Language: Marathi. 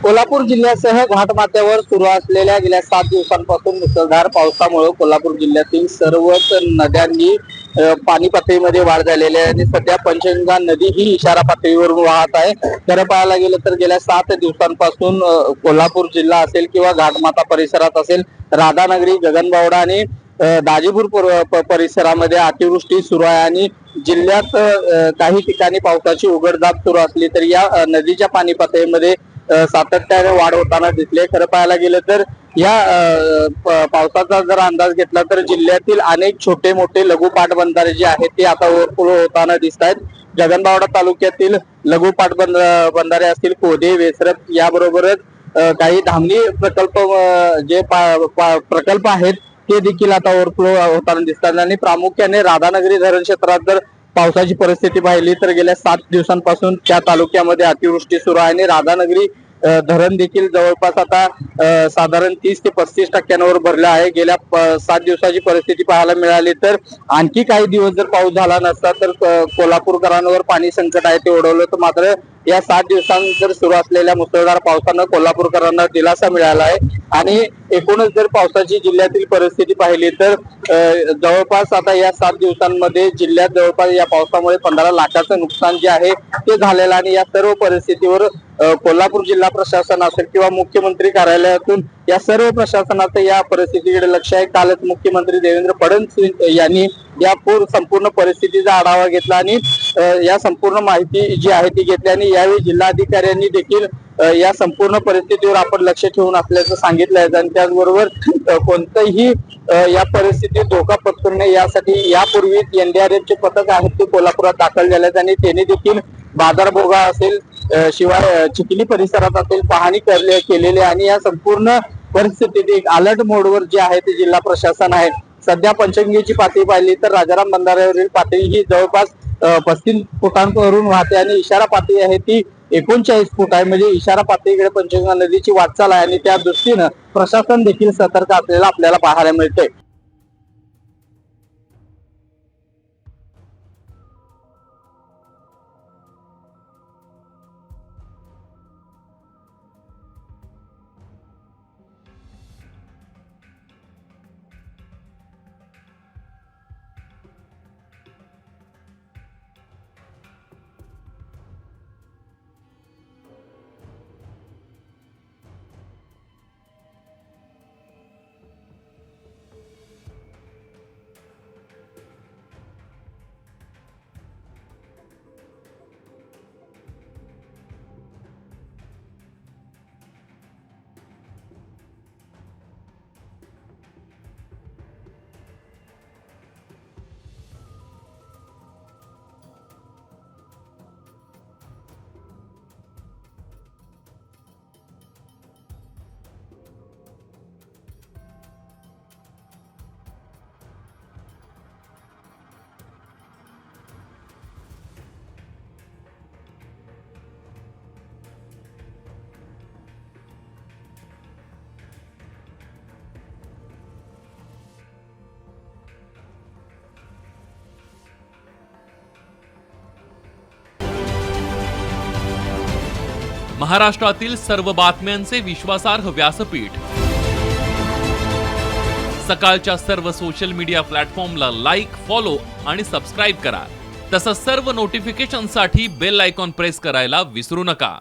कोल्हापूर जिल्ह्यासह घाटमाथ्यावर सुरू असलेल्या गेल्या 7 दिवसांपासून मुसळधार पावसामुळे कोल्हापूर जिल्ह्यातील सर्वच नद्यांनी पाणी पातळीमध्ये वाढ झालेली आहे आणि सध्या पंचगंगा नदी ही इशारा पातळीवरून वाहत आहे. खरं पाहायला गेलं तर गेल्या 7 दिवसांपासून कोल्हापूर जिल्हा असेल किंवा घाटमाथा परिसरात असेल, राधानगरी, गगनबावडा आणि दाजीपूर परिसरामध्ये अतिवृष्टी सुरू आहे आणि जिल्ह्यात काही ठिकाणी पावसाची उघडझाप सुरू असली तरी या नदीच्या पाणी पातळीमध्ये सातत्याने वाढ होताना दिसले. खरं पाहायला गेलं तर या पावसाचा जर अंदाज घेतला तर जिल्ह्यातील अनेक छोटे मोठे लघु पाटबंधारे जे आहेत ते आता ओव्हरफ्लो होताना दिसत आहेत. गगनबावडा तालुक्यातील लघु पाटबंधारे असतील, कोदे, वेसरत याबरोबरच काही धामणी प्रकल्प जे प्रकल्प आहेत ते देखील आता ओव्हरफ्लो होताना दिसतात आणि प्रामुख्याने राधानगरी धरण क्षेत्रात जर पावसाची परिस्थिती पाहिली तर गेल्या 7 दिवसांपासून त्या तालुक्यामध्ये अतिवृष्टी सुरू आहे आणि राधानगरी धरण देखील जवळपास आता साधारण 30 ते 35% भरलं आहे. गेल्या 7 दिवसाची परिस्थिती पाहायला मिळाली तर आणखी काही दिवस जर पाऊस झाला नसता तर कोल्हापूरकरांवर पाणी संकट आहे ते ओढवलं तर मात्र या 7 दिवसांनंतर सुरू असलेल्या मुसळधार पावसानं कोल्हापूरकरांना दिलासा मिळाला आहे आणि एकूणच जर पावसाची जिल्ह्यातील परिस्थिती पाहिली तर जवळपास आता या 7 दिवसांमध्ये जिल्ह्यात जवळपास या पावसामुळे 15 लाखाचं नुकसान जे आहे ते झालेलं आणि या सर्व परिस्थितीवर कोल्हापूर जिल्हा प्रशासन असेल किंवा मुख्यमंत्री कार्यालयातून या सर्व प्रशासनाचं या परिस्थितीकडे लक्ष आहे. कालच मुख्यमंत्री देवेंद्र फडणवीस यांनी या संपूर्ण परिस्थितीचा आढावा घेतला आणि या संपूर्ण माहिती जी आहे ती घेतली आणि यावेळी जिल्हाधिकाऱ्यांनी देखील या संपूर्ण परिस्थितीवर आपण लक्ष ठेवून असल्याचं सांगितलं आहे आणि त्याचबरोबर कोणतंही या परिस्थितीत धोका पत्करू नये यासाठी यापूर्वी एनडीआरएफचे पथक आहेत ते कोल्हापुरात दाखल झाले आहेत आणि त्यांनी देखील बाजारभोगा असेल शिवाय चिखली परिसरात असेल पाहणी केलेली आणि या संपूर्ण परिस्थितीत एक अलर्ट मोडवर जे आहे ते जिल्हा प्रशासन आहे. सध्या पंचगंगेची पातळी पाहिली तर राजाराम बंधाऱ्यावरील पातळी ही जवळपास 35 फुटांवरून वाहते आणि इशारा पातळी आहे ती 39 फूट आहे. म्हणजे इशारा पातळीकडे पंचगंगा नदीची वाटचाल आहे आणि त्या दृष्टीनं प्रशासन देखील सतर्क असलेलं आपल्याला पाहायला मिळते. महाराष्ट्रातील सर्व बातम्यांचे विश्वासार्ह व्यासपीठ. सकाळच्या सर्व सोशल मीडिया प्लॅटफॉर्मला लाईक, फॉलो आणि सबस्क्राईब करा. तसंच सर्व नोटिफिकेशनसाठी बेल आयकॉन प्रेस करायला विसरू नका.